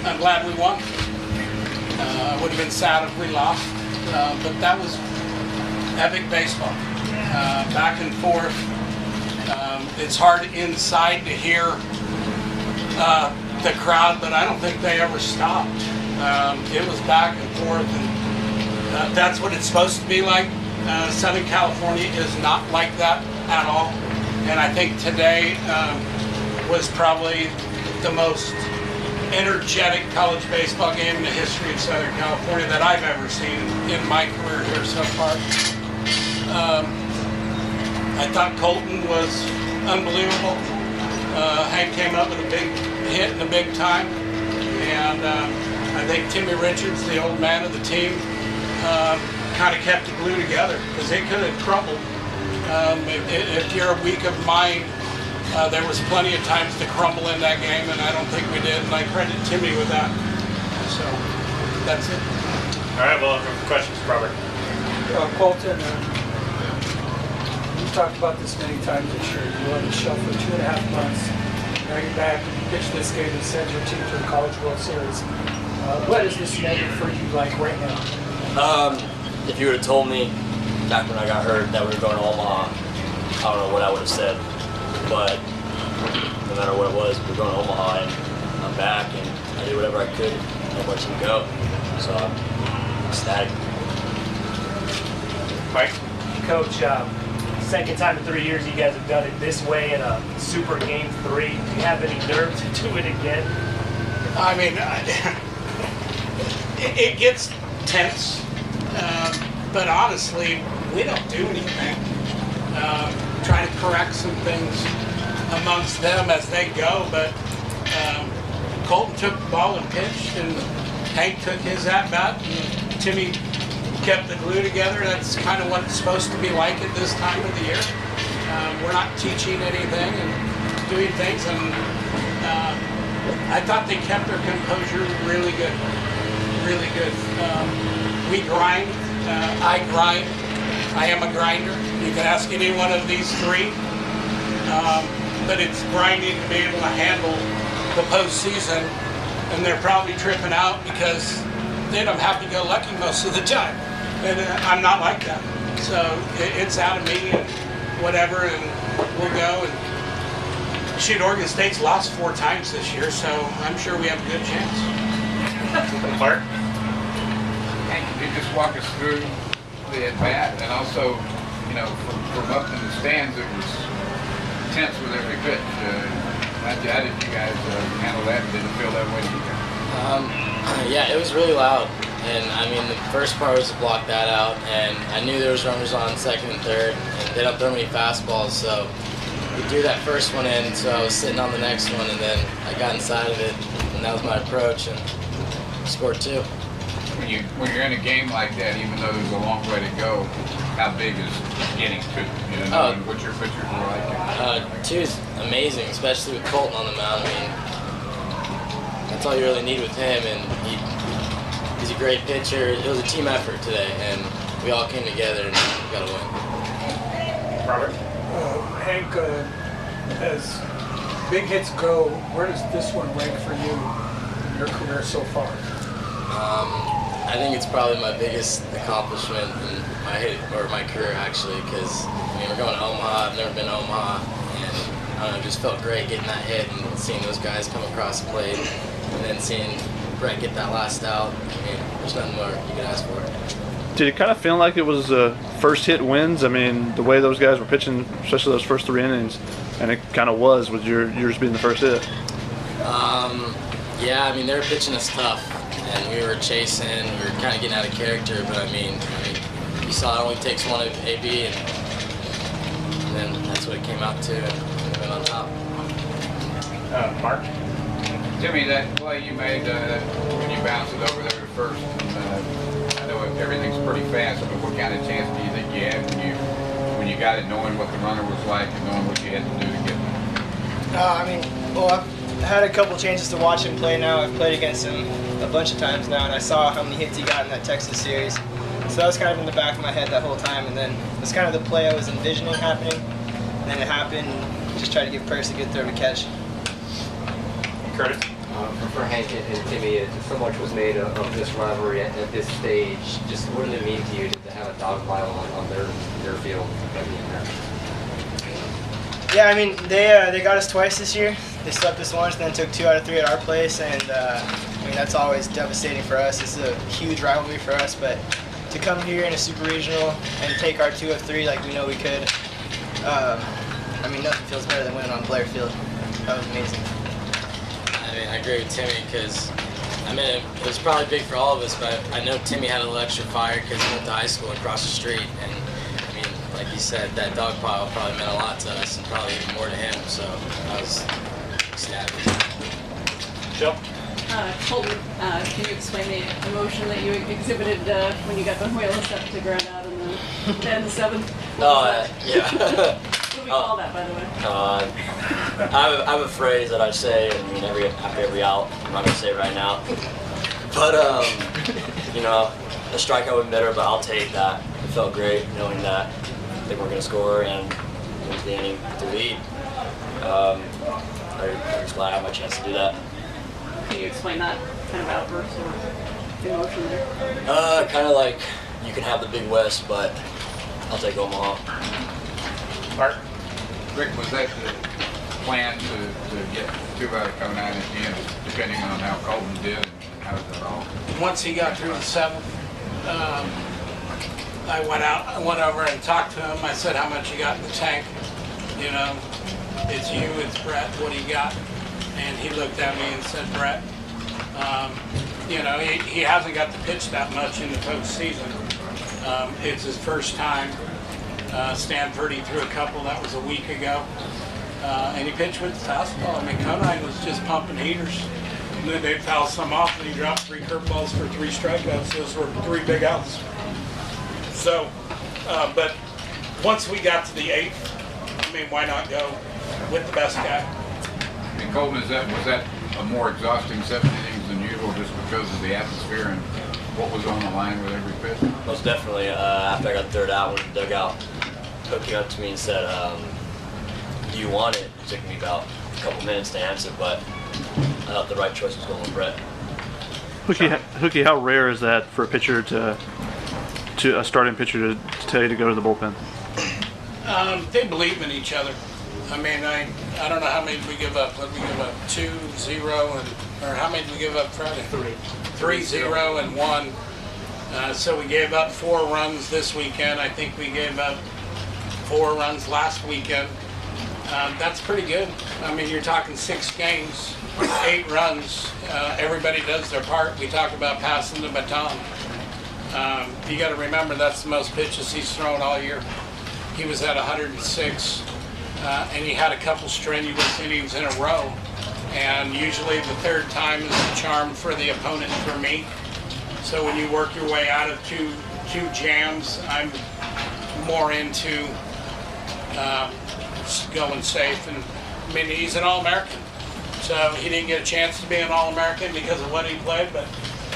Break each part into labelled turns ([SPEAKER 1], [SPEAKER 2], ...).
[SPEAKER 1] I'm glad we won. Would have been sad if we lost, but that was epic baseball. Back and forth. It's hard inside to hear the crowd, but I don't think they ever stopped. It was back and forth, and that's what it's supposed to be like. Southern California is not like that at all, and I think today was probably the most energetic college baseball game in the history of Southern California that I've ever seen in my career here so far. I thought Colton was unbelievable. Hank came up with a big hit in the big time, and I think Timmy Richards, the old man of the team, kind of kept the glue together because it could have crumbled. If you're weak of mind, there was plenty of times to crumble in that game, and I don't think we did, and I credit Timmy with that. So that's it.
[SPEAKER 2] All right, well, questions, Robert.
[SPEAKER 3] Colton, we've talked about this many times this year. You were on the shelf for 2.5 months. Now you're back and you pitched this game and sent your team to the College World Series. What is this moment for you like right now?
[SPEAKER 4] If you would have told me back when I got hurt that we were going to Omaha, I don't know what I would have said. But no matter what it was, we were going to Omaha, and I'm back, and I did whatever I could and let him go. So I'm ecstatic.
[SPEAKER 2] Mike?
[SPEAKER 5] Coach, second time in 3 years you guys have done it this way in a Super Game 3. Do you have any nerve to do it again?
[SPEAKER 1] I mean, it gets tense, but honestly, we don't do anything. Try to correct some things amongst them as they go, but Colton took the ball and pitched, and Hank took his at-bat, and Timmy kept the glue together. That's kind of what it's supposed to be like at this time of the year. We're not teaching anything and doing things, and I thought they kept their composure really good, really good. We grind, I grind. I am a grinder. You can ask any one of these three, but it's grinding to be able to handle the postseason, and they're probably tripping out because they don't have to go lucky most of the time, and I'm not like that. So it's out of me and whatever, and we'll go. And shoot, Oregon State's lost 4 times this year, so I'm sure we have a good chance.
[SPEAKER 2] Clark?
[SPEAKER 6] Hank, could you just walk us through the at-bat, and also, you know, from up in the stands, it was tense with every pitch. How did you guys handle that? Did it feel that way to you guys?
[SPEAKER 4] Yeah, it was really loud, and I mean the first part was to block that out, and I knew there was runners on second and third, and they don't throw many fastballs, so we threw that first one in, so I was sitting on the next one, and then I got inside of it, and that was my approach, and scored 2.
[SPEAKER 6] When you're in a game like that, even though there's a long way to go, how big is getting to, you know, knowing what your pitchers are like?
[SPEAKER 4] 2 is amazing, especially with Colton on the mound. I mean, that's all you really need with him, and he's a great pitcher. It was a team effort today, and we all came together and we got to win.
[SPEAKER 2] Robert?
[SPEAKER 3] Hank, as big hits go, where does this one rank for you in your career so far?
[SPEAKER 4] I think it's probably my biggest accomplishment in my career, actually, because I mean, we're going to Omaha. I've never been to Omaha, and I don't know, it just felt great getting that hit and seeing those guys come across the plate, and then seeing Brett get that last out. I mean, there's nothing more you can ask for.
[SPEAKER 7] Did it kind of feel like it was first hit wins? I mean, the way those guys were pitching, especially those first 3 innings, and it kind of was with yours being the first hit.
[SPEAKER 4] Yeah, I mean, they were pitching us tough, and we were chasing. We were kind of getting out of character, but I mean, you saw it only takes one of AB, and then that's what it came out to, and we went on top.
[SPEAKER 2] Mark?
[SPEAKER 6] Timmy, that play you made when you bounced it over there to first, I know everything's pretty fast, but what kind of chance do you think you had when you got it, knowing what the runner was like and knowing what you had to do to get there?
[SPEAKER 8] I mean, well, I've had a couple chances to watch him play now. I've played against him a bunch of times now, and I saw how many hits he got in that Texas series. So that was kind of in the back of my head that whole time, and then it was kind of the play I was envisioning happening. And then it happened, and just tried to give Percy a good throw to catch.
[SPEAKER 2] Curtis?
[SPEAKER 9] For Hank and Timmy, so much was made of this rivalry at this stage. Just what did it mean to you to have a dog pile on their field?
[SPEAKER 8] Yeah, I mean, they got us twice this year. They swept us once, and then took 2 out of 3 at our place, and I mean, that's always devastating for us. It's a huge rivalry for us, but to come here in a super regional and take our 2 of 3 like we know we could, I mean, nothing feels better than winning on Blair Field. That was amazing.
[SPEAKER 4] I mean, I agree with Timmy because, I mean, it was probably big for all of us, but I know Timmy had a little extra fire because he went to high school across the street, and I mean, like you said, that dog pile probably meant a lot to us and probably even more to him, so I was ecstatic.
[SPEAKER 2] Jill?
[SPEAKER 10] Colton, can you explain the emotion that you exhibited when you got the whale set to ground out in the 7th?
[SPEAKER 11] Yeah.
[SPEAKER 10] What do we call that, by the way?
[SPEAKER 11] I have a phrase that I say, I mean, after every out. I'm not gonna say it right now, but you know, a strikeout would matter, but I'll take that. It felt great knowing that I think we're gonna score and win the inning to lead. I'm just glad I had my chance to do that.
[SPEAKER 10] Can you explain that kind of outburst or emotion there?
[SPEAKER 11] Kind of like you can have the Big West, but I'll take Omaha.
[SPEAKER 2] Mark?
[SPEAKER 6] Rick, was that the plan to get 2 out of 9 at the end, depending on how Colton did and how did that all?
[SPEAKER 1] Once he got through the 7th, I went over and talked to him. I said, how much you got in the tank? You know, it's you, it's Brett, what do you got? And he looked at me and said, Brett, you know, he hasn't got to pitch that much in the postseason. It's his first time. Stanford, he threw a couple, that was a week ago. And he pitched with the fastball. I mean, Conine was just pumping heaters. And then they'd foul some off, and he dropped 3 curveballs for 3 strikeouts. Those were 3 big outs. So, but once we got to the 8th, I mean, why not go with the best guy?
[SPEAKER 6] And Colton, was that a more exhausting 7 innings than usual just because of the atmosphere and what was on the line with every pitch?
[SPEAKER 11] Most definitely. After I got the 3rd out, when the dugout came up to me and said, "Do you want it?" It took me about a couple minutes to answer, but I thought the right choice was going with Brett.
[SPEAKER 7] Hookie, how rare is that for a pitcher to a starting pitcher to tell you to go to the bullpen?
[SPEAKER 1] They believe in each other. I mean, I don't know how many we give up. What did we give up? 2, 0, or how many did we give up Friday? 3, 0, and 1. So we gave up 4 runs this weekend. I think we gave up 4 runs last weekend. That's pretty good. I mean, you're talking 6 games, 8 runs. Everybody does their part. We talk about passing the baton. You got to remember that's the most pitches he's thrown all year. He was at 106, and he had a couple strenuous innings in a row. And usually the 3rd time is the charm for the opponent and for me. So when you work your way out of two jams, I'm more into going safe. And I mean, he's an All-American, so he didn't get a chance to be an All-American because of what he played. But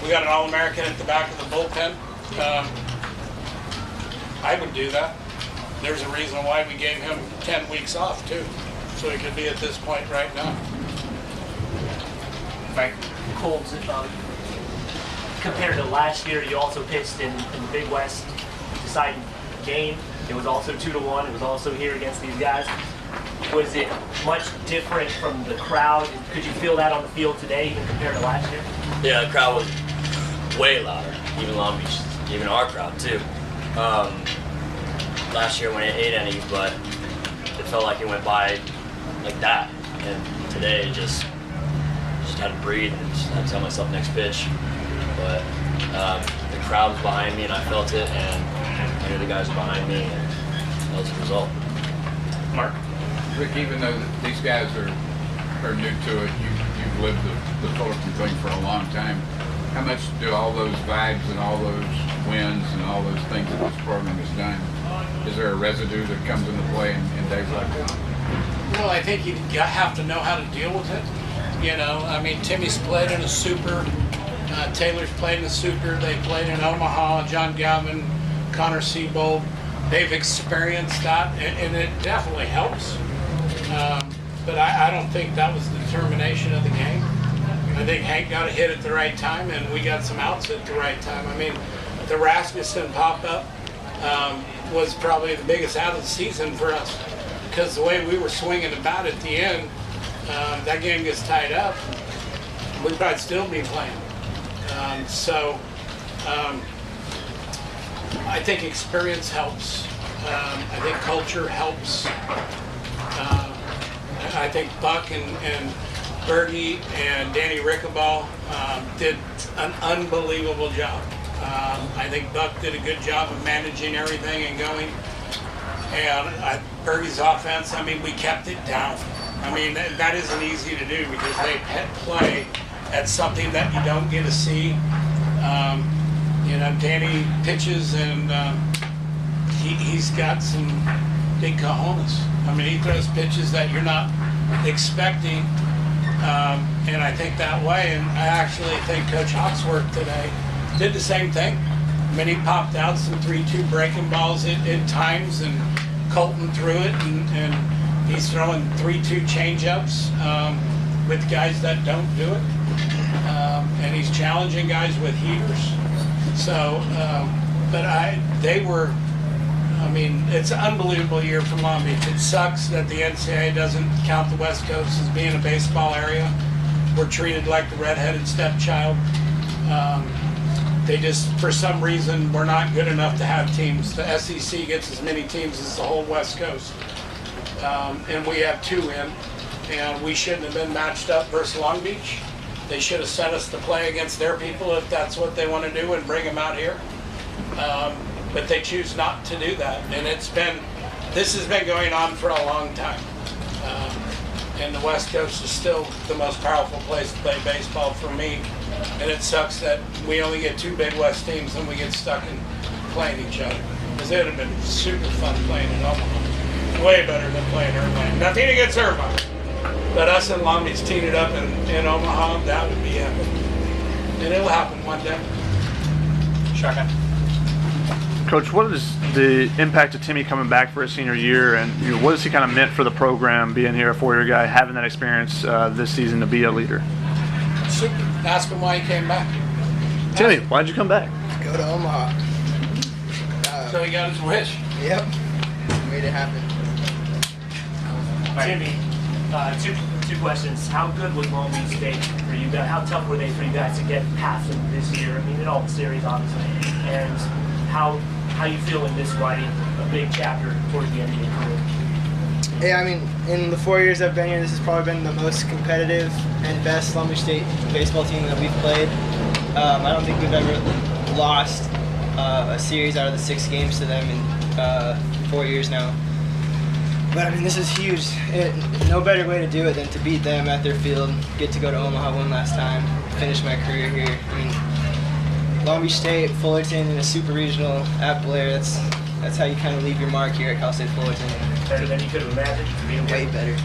[SPEAKER 1] we got an All-American at the back of the bullpen. I would do that. There's a reason why we gave him 10 weeks off too, so he could be at this point right now.
[SPEAKER 2] Mike?
[SPEAKER 5] Colts, compared to last year, you also pitched in the Big West deciding game. It was also 2-1. It was also here against these guys. Was it much different from the crowd? Could you feel that on the field today, even compared to last year?
[SPEAKER 11] Yeah, the crowd was way louder, even Long Beach, even our crowd too. Last year went 8 innings, but it felt like it went by like that. And today, just had to breathe and just had to tell myself next pitch. But the crowd was behind me, and I felt it, and I knew the guys were behind me, and that was the result.
[SPEAKER 2] Mark?
[SPEAKER 6] Rick, even though these guys are new to it, you've lived the Fullerton thing for a long time. How much do all those vibes and all those wins and all those things that this program has done, is there a residue that comes into play in days like this?
[SPEAKER 1] Well, I think you have to know how to deal with it. You know, I mean, Timmy's played in a super. Taylor's played in a super. They played in Omaha. John Galvin, Connor Siebold. They've experienced that, and it definitely helps. But I don't think that was the determination of the game. I think Hank got a hit at the right time, and we got some outs at the right time. I mean, the Rasmussen pop-up was probably the biggest out of the season for us, because the way we were swinging about at the end, that game gets tied up, we'd probably still be playing. I think experience helps. I think culture helps. I think Buck and Bergie and Danny Rickaball did an unbelievable job. I think Buck did a good job of managing everything and going. And Bergie's offense, I mean, we kept it down. I mean, that isn't easy to do because they play at something that you don't get to see. Danny pitches and he's got some big cojones. I mean, he throws pitches that you're not expecting, and I think that way. And I actually think Coach Hawksworth today did the same thing. I mean, he popped out some 3-2 breaking balls at times, and Colton threw it, and he's throwing 3-2 changeups with guys that don't do it, and he's challenging guys with heaters. So, I mean, it's an unbelievable year for Long Beach. It sucks that the NCAA doesn't count the West Coast as being a baseball area. We're treated like the redheaded stepchild. They just, for some reason, we're not good enough to have teams. The SEC gets as many teams as the whole West Coast. And we have 2 in, and we shouldn't have been matched up versus Long Beach. They should have sent us to play against their people if that's what they want to do and bring them out here. But they choose not to do that. And this has been going on for a long time. And the West Coast is still the most powerful place to play baseball for me. And it sucks that we only get 2 Big West teams and we get stuck in playing each other. Because it would have been super fun playing in Omaha. Way better than playing Irvine. Nothing against Irvine. But us and Long Beach teamed it up in Omaha, that would be epic. And it'll happen one day.
[SPEAKER 2] Shotgun.
[SPEAKER 7] Coach, what is the impact of Timmy coming back for his senior year, and what has he kind of meant for the program, being here, a 4-year guy, having that experience this season to be a leader?
[SPEAKER 1] Super. Ask him why he came back.
[SPEAKER 7] Timmy, why'd you come back?
[SPEAKER 8] Go to Omaha.
[SPEAKER 1] So he got his wish.
[SPEAKER 8] Yep. Made it happen.
[SPEAKER 5] Timmy, two questions. How good was Long Beach State for you guys? How tough were they for you guys to get past them this year? I mean, in all the series, obviously. And how you feel in this writing a big chapter towards the end of your career?
[SPEAKER 8] Yeah, I mean, in the 4 years I've been here, this has probably been the most competitive and best Long Beach State baseball team that we've played. I don't think we've ever lost a series out of the 6 games to them in 4 years now. But I mean, this is huge. No better way to do it than to beat them at their field, get to go to Omaha one last time, finish my career here. I mean, Long Beach State, Fullerton, and a super regional at Blair, that's how you kind of leave your mark here at Cal State Fullerton.
[SPEAKER 5] Better than you could have imagined to be
[SPEAKER 8] Way better.